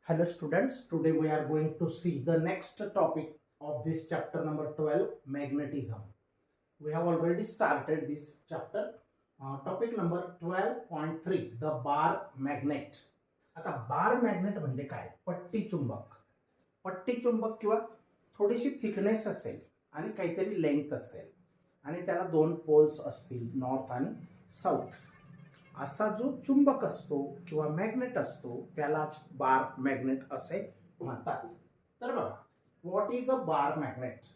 Hello students, today we are going to see the next topic of this chapter number 12, magnetism. We have already started this chapter. Topic number 12.3, the bar magnet. आता बार magnet म्हणजे काय? पट्टी चुंबक. पट्टी चुंबक किंवा थोडीशी thickness असेल आणि काहीतरी लेंथ असेल आणि त्याला दोन पोल्स असतील, नॉर्थ आणि साऊथ. असा जो चुंबक असतो किंवा मॅग्नेट असतो त्यालाच बार मॅग्नेट असे म्हणतात. तर बघा, what is a bar magnet?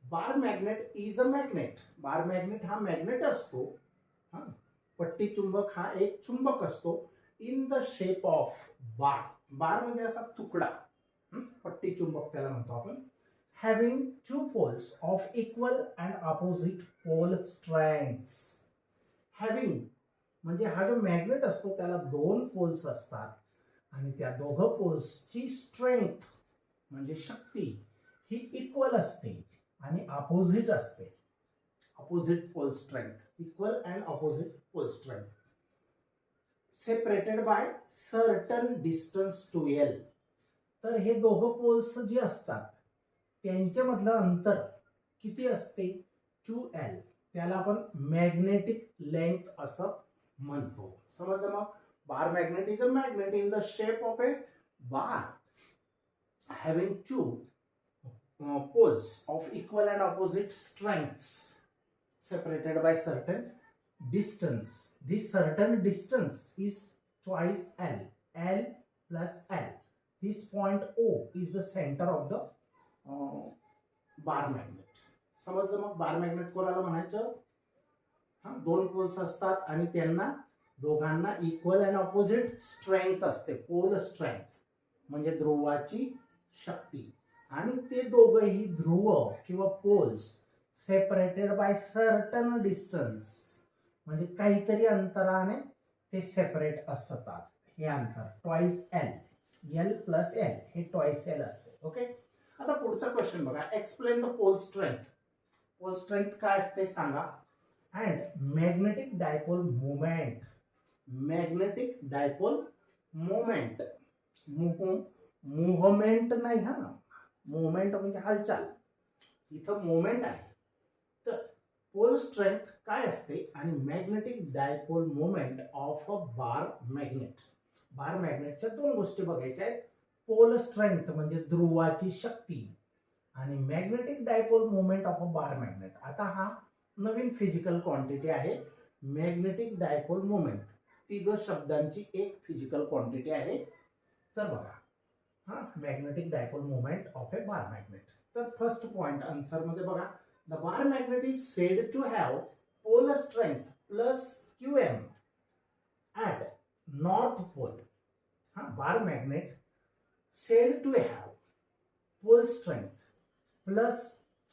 Bar magnet is a magnet. Bar magnet हा मॅग्नेट असतो. हा, पट्टी चुंबक हा एक चुंबक असतो in the shape of bar. Bar म्हणजे असा तुकडा. पट्टी चुंबक त्याला म्हणतो आपण. Having two poles of equal and opposite pole strengths. Having म्हणजे हा जो मॅग्नेट असतो त्याला दोन पोल्स असतात आणि त्या दोघं पोल्सची स्ट्रेंथ म्हणजे शक्ती ही इक्वल असते आणि अपोजिट असते. Opposite pole strength, equal and opposite pole strength, separated by certain distance two L. तर हे दोघं पोल्स जे असतात त्यांच्यामधलं अंतर किती असते? 2L. त्याला आपण मॅग्नेटिक लेंथ असं म्हणतो. समजलं? मग bar magnet is a magnet in the shape of a bar having two poles of equal and opposite strengths separated by certain distance. This certain distance is twice L. L plus L. This point O is the center of the bar magnet. समजलं? मग bar magnet कोणाला म्हणायचं? दोन poles असतात आणि त्यांना दोघांना equal and opposite strength असते. पोल स्ट्रेंथ म्हणजे ध्रुवाची शक्ती. आणि ते दोघंही ध्रुव किंवा poles separated by certain distance म्हणजे काहीतरी अंतराने ते सेपरेट असतात. हे अंतर twice L. L plus L हे ट्वाइस एल असते. ओके, आता पुढचा क्वेश्चन बघा. Explain the pole strength. Pole strength काय असते सांगा. And magnetic dipole moment. Magnetic dipole moment. Movement नाही, हा मोमेंट म्हणजे हालचाल. इथं मोमेंट आहे. तर पोल स्ट्रेंथ काय असते आणि magnetic dipole moment of a bar magnet. Bar मॅग्नेटच्या दोन गोष्टी बघायच्या आहेत. पोल स्ट्रेंथ म्हणजे ध्रुवाची शक्ती आणि magnetic dipole moment of a bar magnet. आता हा नवीन फिजिकल क्वांटिटी आहे. मॅग्नेटिक डायपोल मोमेंट तिघ शब्दांची एक फिजिकल क्वांटिटी आहे. तर बघा, हा magnetic dipole moment of a bar magnet. तर फर्स्ट पॉइंट आन्सर मध्ये बघा, the bar magnet is said to have pole strength plus QM at north pole. हा, bar magnet said to have pole strength plus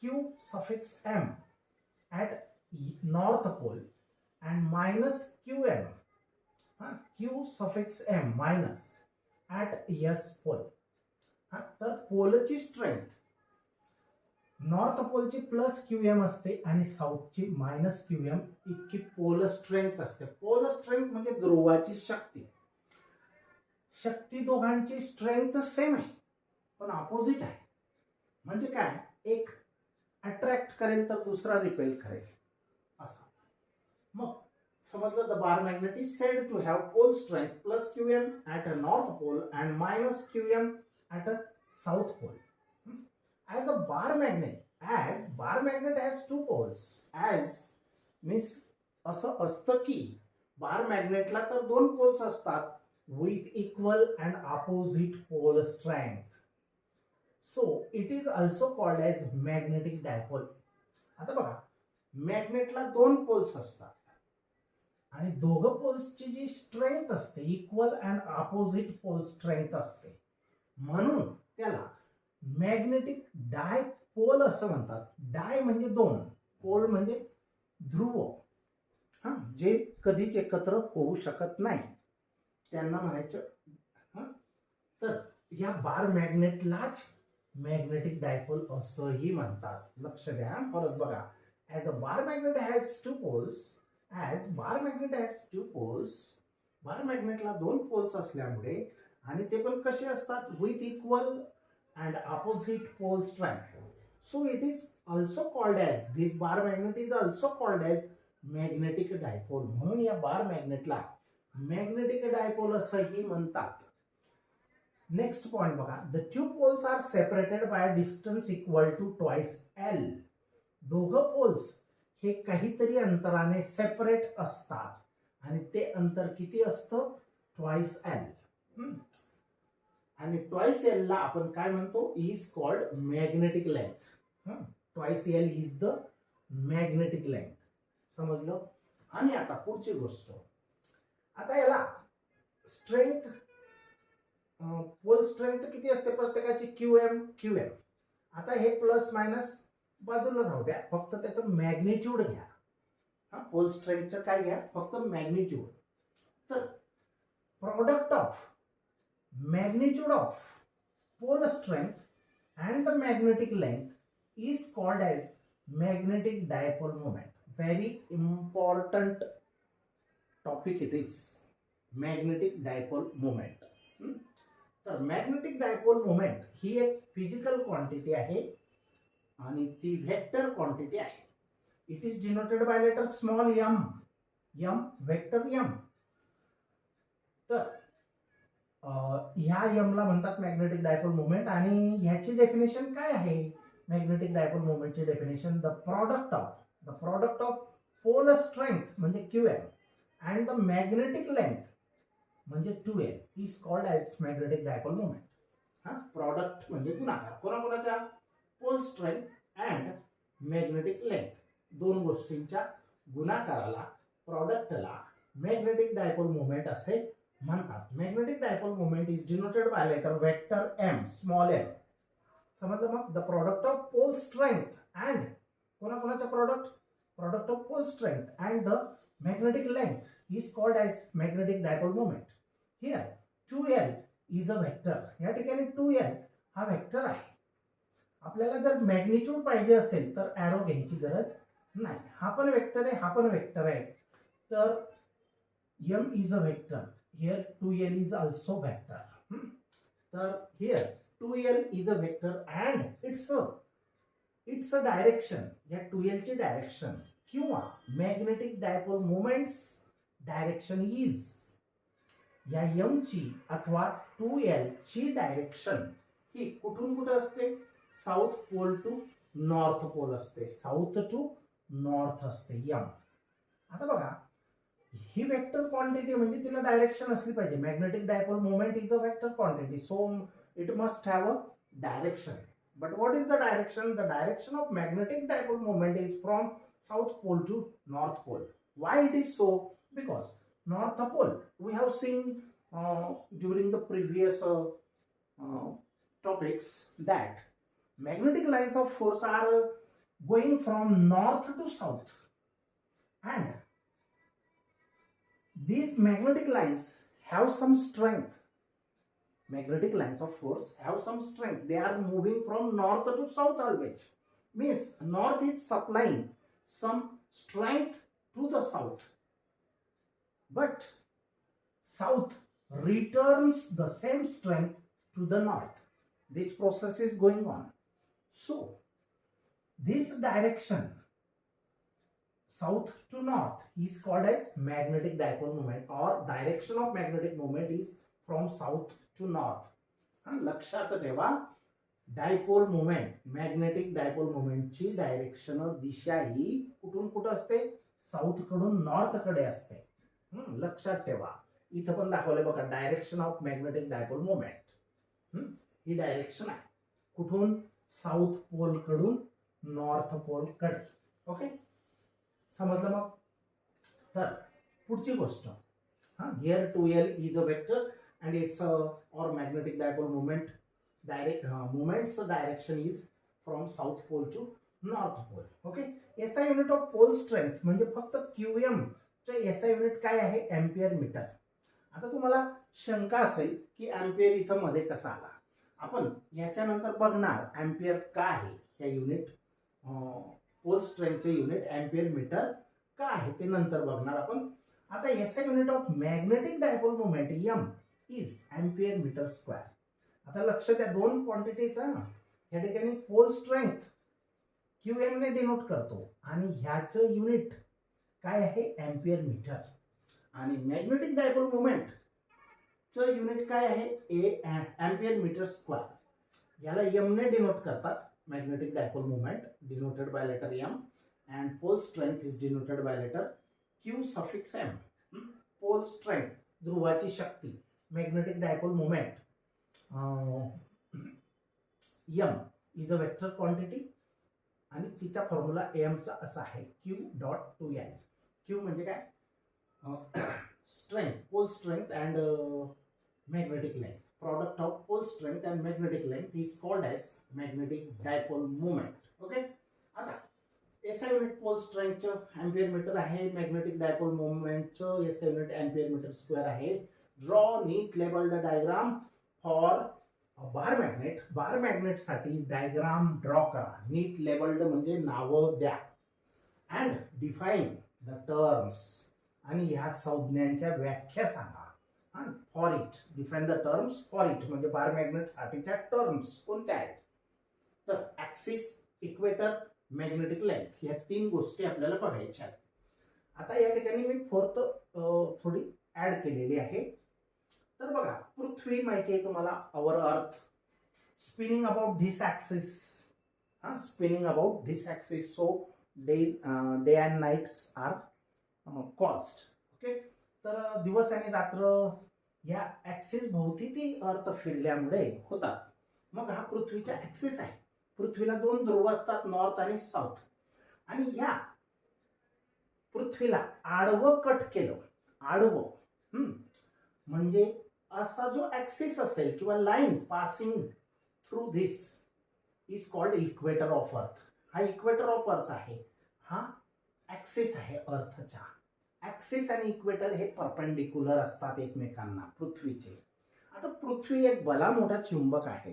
Q suffix M at north pole and minus QM, Q suffix M minus at S pole. तर पोलची strength north पोलची plus QM असते आणि साऊथची minus QM इतकी pole strength असते. Pole strength म्हणजे ध्रुवाची शक्ती. शक्ती दोघांची स्ट्रेंथ सेम आहे पण अपोजिट आहे. म्हणजे काय, एक अट्रॅक्ट करेल तर दुसरा रिपेल करेल असं. मग समजलं, the bar magnet is said to have pole strength plus QM at a north pole and minus QM at a south pole. As a bar magnet, as bar magnet has two poles. As means असं असतं की bar मॅग्नेटला तर दोन poles असतात with equal and opposite pole strength. So it is also called as magnetic dipole. आता बघा, मॅग्नेटला दोन पोल्स असतात आणि दोघं पोल्सची जी स्ट्रेंथ असते equal and opposite pole strength असते. म्हणून त्याला मॅग्नेटिक डायपोल असं म्हणतात. डाय म्हणजे दोन, पोल म्हणजे ध्रुव, जे कधीच एकत्र होऊ शकत नाही त्यांना म्हणायचं. तर या बार मॅग्नेटलाच मॅग्नेटिक डायपोल असंही म्हणतात. लक्ष द्या, परत बघा. As a bar magnet has two poles. As bar magnet has two poles. Bar मॅग्नेटला दोन पोल्स असल्यामुळे आणि ते पण कसे असतात, with equal and opposite pole strength. So it is also called as, this bar magnet is also called as magnetic dipole. म्हणून या बार मॅग्नेटला मॅग्नेटिक डायपोल असंही म्हणतात. नेक्स्ट पॉइंट बघा, the two poles are separated by distance equal to twice L. दोघं poles हे काहीतरी अंतराने सेपरेट असतात आणि ते अंतर किती असतं, ट्वाइस एल. आणि ट्वाइस एल ला आपण काय म्हणतो, is called magnetic length. Twice L is the magnetic length. समजलं. आणि आता पुढची गोष्ट, आता याला स्ट्रेंथ, पोल स्ट्रेंथ किती असते प्रत्येकाची, क्यूएम क्यूएम. आता हे प्लस मायनस बाजूला राहू द्या, फक्त त्याचं मॅग्निट्यूड घ्या. पोल स्ट्रेंथचं काय घ्या, फक्त मॅग्निट्यूड. तर product of magnitude of pole strength and the magnetic length is called as magnetic dipole moment. Very important topic it is, magnetic dipole moment. तर मॅग्नेटिक डायपोल मोमेंट ही एक फिजिकल क्वांटिटी आहे आणि ती व्हेक्टर क्वांटिटी आहे. It is denoted by letter small M, M vector M. तर ह्या M ला म्हणतात मॅग्नेटिक डायपोल मोमेंट. आणि ह्याची डेफिनेशन काय आहे, मॅग्नेटिक डायपोल मोमेंटची definition, the product of pole strength म्हणजे Q M and the magnetic length म्हणजे 2L is called as magnetic dipole moment. Product म्हणजे गुणाकार कोणाकोणाच्या, pole strength and magnetic length, दोन गोष्टींच्या गुणाकाराला, प्रॉडक्टला मॅग्नेटिक डायपोल मोमेंट असे म्हणतात. Magnetic dipole moment is denoted by letter vector M, small M. समजलं. मग the product of pole strength and कोणाकोणाच्या product of pole strength and the magnetic length is called as magnetic dipole moment. Here 2L is a vector. या ठिकाणी 2L हा vector आहे. आपल्याला जर magnitude पाहिजे असेल तर एरो घ्यायची गरज नाही. हा पण वेक्टर आहे, हा पण वेक्टर आहे. तर m is a vector. Here 2L is also vector. तर here 2L is a vector and it's a direction. या 2L ची डायरेक्शन किंवा magnetic dipole moments direction is, या एम ची अथवा 2L ची डायरेक्शन ही कुठून कुठे असते, south pole to north pole असते. साऊथ टू नॉर्थ असते एम. आता बघा, ही वेक्टर क्वांटिटी म्हणजे तिला डायरेक्शन असली पाहिजे. Magnetic dipole moment is a vector quantity, so it must have a direction. But what is the direction? The direction of magnetic dipole moment is from south pole to north pole. Why it is so? Because north pole, we have seen during the previous topics that magnetic lines of force are going from north to south, and these magnetic lines have some strength. Magnetic lines of force have some strength. They are moving from north to south always. Means north is supplying some strength to the south, but south returns the same strength to the north. This process is going on. So this direction, south to north, is called as magnetic dipole moment, or direction of magnetic moment is from south to north. लक्षात ठेवा, dipole moment, magnetic dipole मोमेंटची direction, दिशा ही कुठून कुठं असते, south कडून north कडे असते. लक्षात ठेवा. इथं पण दाखवलंय बघा, direction of magnetic dipole moment. He direction आहे कुठून, साऊथ पोल कडून नॉर्थ पोल कडे. ओके, समजलं. मग तर पुढची गोष्ट, here 2L is a vector and its or magnetic dipole moment moment's direction is from south pole to north pole. Okay, SI unit of pole strength म्हणजे फक्त QM चे SI युनिट काय आहे, एम्पियर मीटर. आता तुम्हाला शंका असेल की एम्पियर इथं मध्ये कसा आला. आपण याच्यानंतर बघणार एम्पियर काय आहे, या युनिट पोल स्ट्रेंथचे युनिट एम्पियर मीटर काय आहे ते नंतर बघणार आपण. आता SI unit of magnetic dipole moment M is ampere metre square. आता लक्ष द्या, दोन क्वांटिटी आहेत ना. या ठिकाणी पोल स्ट्रेंथ QM ने डिनोट करतो आणि ह्याचं युनिट काय आहे, एम्पियर मीटर. आणि मॅग्नेटिक डायपोल मोमेंट चं युनिट काय आहे, एम्पियर मीटर स्क्वेअर. याला M ने डिनोट करतात. Magnetic dipole moment denoted by letter M and pole strength is denoted by letter Q suffix M. Pole strength, ध्रुवाची शक्ती. Magnetic dipole moment, M is a vector quantity आणि तिचा formula M चा असा आहे, Q dot 2L. Q म्हणजे काय, strength, pole strength and magnetic length. Product of pole strength and magnetic length is called as magnetic dipole moment. Okay. आता S I unit pole स्ट्रेंथचं ampere metre आहे, magnetic dipole मोमेंटचं S I unit ampere metre square आहे. Draw neat labelled diagram for bar magnet. Bar magnet साठी diagram draw करा. नीट labelled म्हणजे नावं द्या. अँड डिफाईन द टर्म्स, आणि ह्या संज्ञांच्या व्याख्या सांगा. For it, define the terms for it म्हणजे बार मॅग्नेट साठीच्या टर्म्स कोणत्या आहेत. तर ऍक्सिस, इक्वेटर, मॅग्नेटिक लेंथ या तीन गोष्टी आपल्याला बघायच्या आहेत. आता या ठिकाणी मी फोर्थ थोडी ऍड केलेली आहे. तर बघा, पृथ्वी माहिती आहे तुम्हाला, our earth spinning about this axis. Spinning about this axis, so day and nights are caused. Okay. तर दिवस आणि रात्र या ऍक्सिस भोवती ती अर्थ फिरल्यामुळे होतात. मग हा पृथ्वीचा ऍक्सिस आहे. पृथ्वीला दोन ध्रुव असतात, नॉर्थ आणि साऊथ. आणि या पृथ्वीला आडवं कट केलं, आडवं म्हणजे असा जो ऍक्सिस असेल किंवा line passing through this is called equator of earth. हा इक्वेटर ऑफ अर्थ आहे, हा ऍक्सिस आहे अर्थचा. ऍक्सिस आणि इक्वेटर हे परपेंडिक्युलर असतात एकमेकांना पृथ्वीचे. आता पृथ्वी एक भला मोठा चुंबक आहे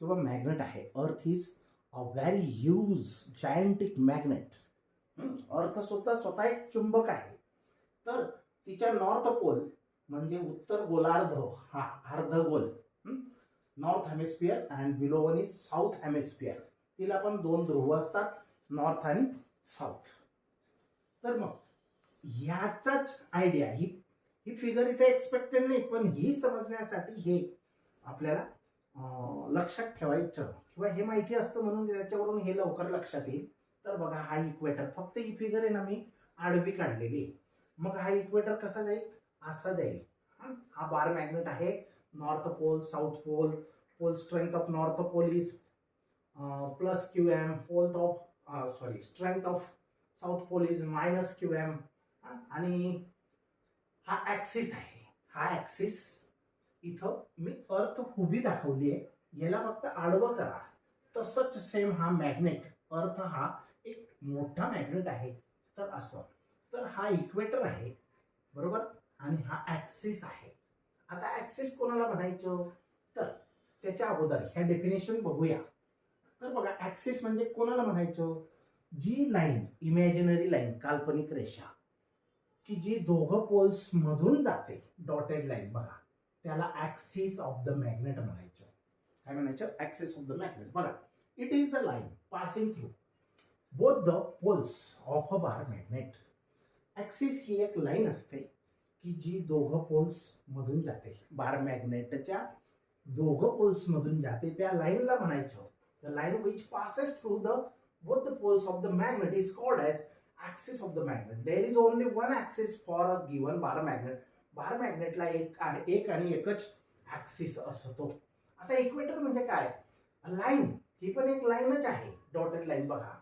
किंवा मॅग्नेट आहे. Earth is a very huge gigantic magnet. Earth स्वतः एक चुंबक आहे. तर तिच्या नॉर्थ पोल म्हणजे उत्तर गोलार्ध, हा अर्धगोल, north hemisphere, and below one is south hemisphere. तिला पण दोन ध्रुव असतात, नॉर्थ आणि साऊथ. तर मग ह्याचाच आयडिया, ही फिगर इथे एक्सपेक्टेड नाही, पण ही समजण्यासाठी हे आपल्याला लक्षात ठेवायचं किंवा हे माहिती असतं म्हणून त्याच्यावरून हे लवकर लक्षात येईल. तर बघा, हा इक्वेटर, फक्त ही फिगर आहे ना मी आडवी काढलेली. मग हा इक्वेटर कसा जाईल, असा जाईल. हा बार मॅग्नेट आहे, north pole, south pole. Pole strength of north pole is plus QM. Strength of south pole is minus QM. आणि हा ऍक्सिस आहे. हा ऍक्सिस इथं मी अर्थ उभी दाखवली आहे, याला फक्त आडवं करा. तसंच सेम हा मॅग्नेट, अर्थ हा एक मोठा मॅग्नेट आहे. तर असं, तर हा इक्वेटर आहे बरोबर, आणि हा ऍक्सिस आहे. आता ऍक्सिस कोणाला म्हणायचं, तर त्याच्या अगोदर ह्या डेफिनेशन बघूया. तर बघा, ऍक्सिस म्हणजे कोणाला म्हणायचं, जी लाईन, इमॅजिनरी लाईन, काल्पनिक रेषा, की जी दोघं पोल्स मधून जाते, डॉटेड लाईन, बघा त्याला ऍक्सिस ऑफ द मॅग्नेट म्हणायचं. काय म्हणायचं, ऍक्सिस ऑफ द मॅग्नेट. बघा, it is the line passing through both the poles of a bar magnet. Axis ही एक लाईन असते की जी दोघं पोल्स मधून जाते, बार मॅग्नेटच्या दोघं पोल्स मधून जाते, त्या लाईनला म्हणायचं. The line which passes through the both the poles of the magnet is called as axis of the magnet. There is only one axis for a given bar magnet. बार मॅग्नेटला एक आणि एकच ऍक्सिस असतो. आता इक्वेटर म्हणजे काय, line, ही पण एक लाईनच आहे, डॉटेड लाईन. बघा,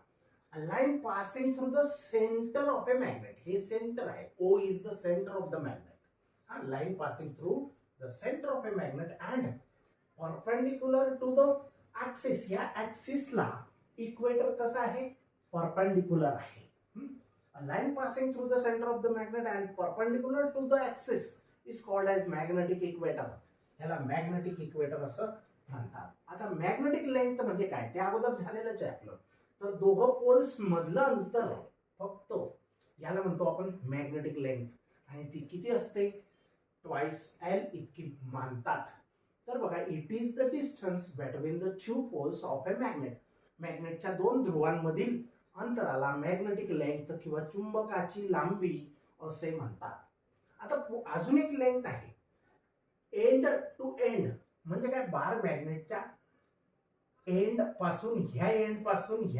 line passing through the centre of a magnet. हे सेंटर आहे, O is the centre of the magnet. हा, line passing through the centre of a magnet and perpendicular to the axis. या ऍक्सिसला equator कसा आहे, perpendicular आहे. A line passing through the center of the magnet and perpendicular to the axis is called as magnetic equator. ह्याला magnetic equator असं म्हणतात. आता magnetic length म्हणजे काय, ते अगोदर झालेलंच आहे आपलं. तर दोघं पोल्स मधलं अंतर फक्त याला म्हणतो आपण मॅग्नेटिक लेंथ. आणि ती किती असते, ट्वाइस एल इतकी मानतात. तर बघा, it is the distance between the two poles of a magnet. मॅग्नेटच्या दोन ध्रुवांमधील अंतराला मॅग्नेटिक लेंथ किंवा चुंबकाची लांबी असे म्हणतात. आता अजून एक लेंथ आहे, एंड टू एंड. म्हणजे काय, बार मॅग्नेटच्या एंड पासून ह्या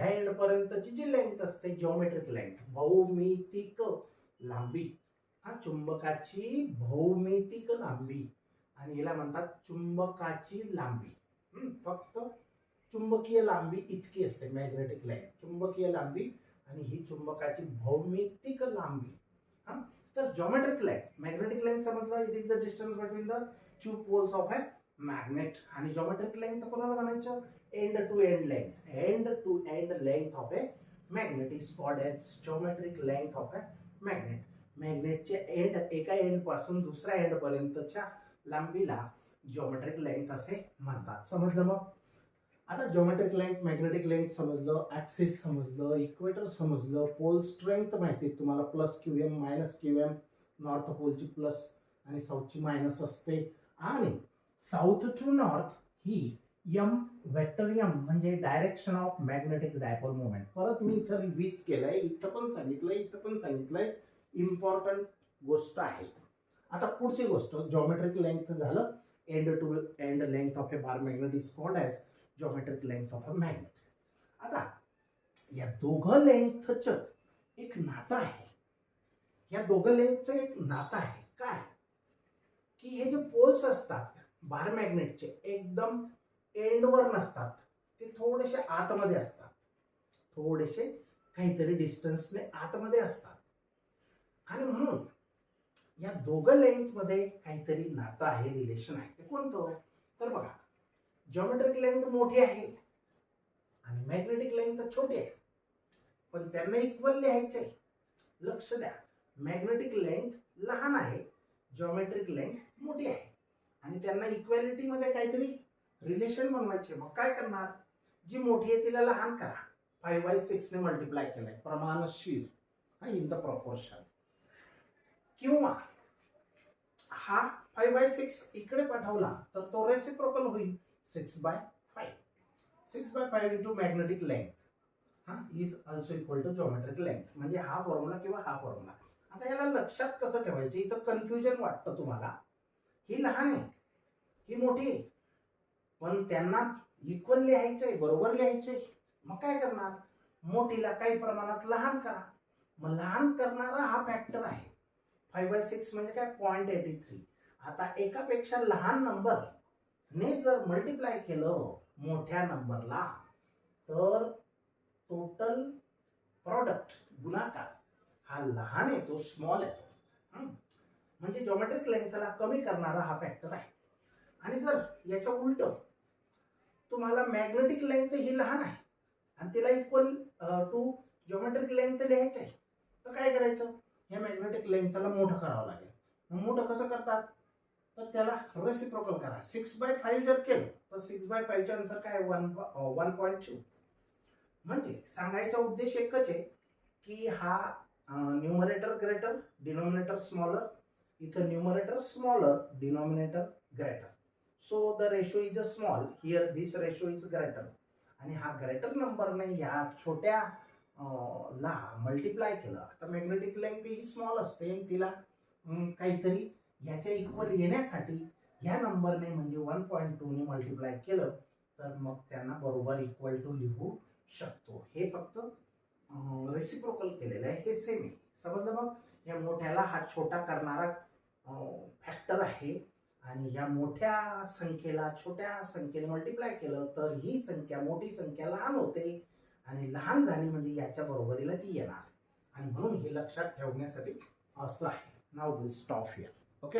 एंड पर्यंतची जी लेंथ असते, जिओमेट्रिक लेंथ, भौमितिक लांबी. हा चुंबकाची भौमितिक लांबी, आणि याला म्हणतात चुंबकाची लांबी. फक्त चुंबकीय लांबी इतकी असते मॅग्नेटिक लेंथ, चुंबकीय लांबी, आणि ही चुंबकाची भौमितिक लांबी. हा, तर जिओमेट्रिक लेंथ, मॅग्नेटिक लेंथ समजलं, it is the distance between the two poles of a magnet. आणि जिओमेट्रिक लेंथ कोणाला म्हणायचं, end to end length. End to end length of a magnet is called as geometric length of a magnet. मॅग्नेटचे end, एका end पासून दुसऱ्या end पर्यंतच्या लांबीला geometric length असे म्हणतात. समजलं मग? आता जिओमेट्रिक लेंथ, मॅग्नेटिक लेंथ समजलं, ऍक्सिस समजलं, इक्वेटर समजलं, पोल स्ट्रेंथ माहिती आहे तुम्हाला, plus QM minus QM, north पोलची प्लस आणि साऊथची मायनस असते. आणि साऊथ टू नॉर्थ ही एम वेक्टर एम म्हणजे direction of magnetic dipole moment. परत मी इथं रिव्हिज केलंय, इथं पण सांगितलंय, इम्पॉर्टंट गोष्ट आहे. आता पुढची गोष्ट, जिओमेट्रिक लेंथ झालं, end to end length of a bar magnet is called as geometric length of a magnet. आता या दोघं लेंथचं एक नातं आहे, काय, की हे जे पोल्स असतात बार मॅग्नेटचे एकदम एंडवर नसतात, ते थोडेसे आतमध्ये असतात, थोडेसे काहीतरी डिस्टन्सने आतमध्ये असतात. आणि म्हणून या दोघं लेंथ मध्ये काहीतरी नातं आहे, रिलेशन आहे. ते कोणतं? तर बघा, जिओमेट्रिक लेंथ मोठी आहे आणि मॅग्नेटिक लेंथ छोटी आहे, पण त्यांना इक्वल लिहायचे. लक्ष द्या, मॅग्नेटिक लेंथ लहान आहे, जिओमेट्रिक लेंथ मोठी आहे, आणि त्यांना इक्वॅलिटी मध्ये काहीतरी रिलेशन बनवायचे. मग काय करणार, जी मोठी आहे तिला लहान करा, 5/6 ने मल्टिप्लाय केलाय, प्रमाणशीर, इन द प्रॉपोर्शन. किंवा हा 5/6 इकडे पाठवला तर तो रेसिप्रोकल होईल, 6/5. 6/5 into magnetic length is also equal to geometric length. म्हणजे हा फॉर्म्युला किंवा हा फॉर्म्युला. आता याला लक्षात कसं ठेवायचं, इथं कन्फ्युजन वाटतं तुम्हाला. ही लहान आहे, ही मोठी आहे, पण त्यांना इक्वल लिहायचंय, बरोबर लिहायचंय. मग काय करणार, मोठीला काही प्रमाणात लहान करा. मग लहान करणारा हा फॅक्टर आहे. 5/6 म्हणजे काय, 0.83. आता एकापेक्षा लहान नंबर ने जर मल्टिप्लाय केलं मोठ्या नंबरला, तर टोटल प्रॉडक्ट, गुणाकार हा लहान येतो, स्मॉल येतो. म्हणजे जिओमेट्रिक लेंथला कमी करणारा हा फॅक्टर आहे. आणि जर याच्या उलट तुम्हाला मॅग्नेटिक लेंथ ही लहान आहे आणि तिला इक्वल टू जिओमेट्रिक लेंथ लिहायचं आहे, तर काय करायचं, या मॅग्नेटिक लेंथला मोठं करावं लागेल. मग मोठं कसं करतात, तर त्याला रेसिप्रोकल करा. 6/5 जर केलं तर 6/5 चे आन्सर काय, 1.2. म्हणजे सांगायचा उद्देश एकच आहे की हा न्यूमरेटर ग्रेटर, डिनॉमिनेटर स्मॉलर. इथं numerator smaller, denominator greater. So the ratio is a small, here this ratio is greater. आणि हा ग्रेटर नंबरने या छोट्या ला मल्टिप्लाय केलं. आता मॅग्नेटिक लेंथ ही स्मॉल असते, तिला काहीतरी याच्या इक्वल येण्यासाठी या नंबरने म्हणजे 1.2 ने मल्टिप्लाय केलं, तर मग त्यांना बरोबर इक्वल टू लिहू शकतो. हे फक्त रेसिप्रोकल केलेलं आहे, हे सेम आहे. समजलं? मग या मोठ्याला हा छोटा करणारा फॅक्टर आहे, आणि या मोठ्या संख्येला छोट्या संख्येने मल्टिप्लाय केलं तर ही संख्या, मोठी संख्या लहान होते, आणि लहान झाली म्हणजे याच्या बरोबरीला ती येणार. आणि म्हणून हे लक्षात ठेवण्यासाठी असं आहे. Now will stop here. Okay.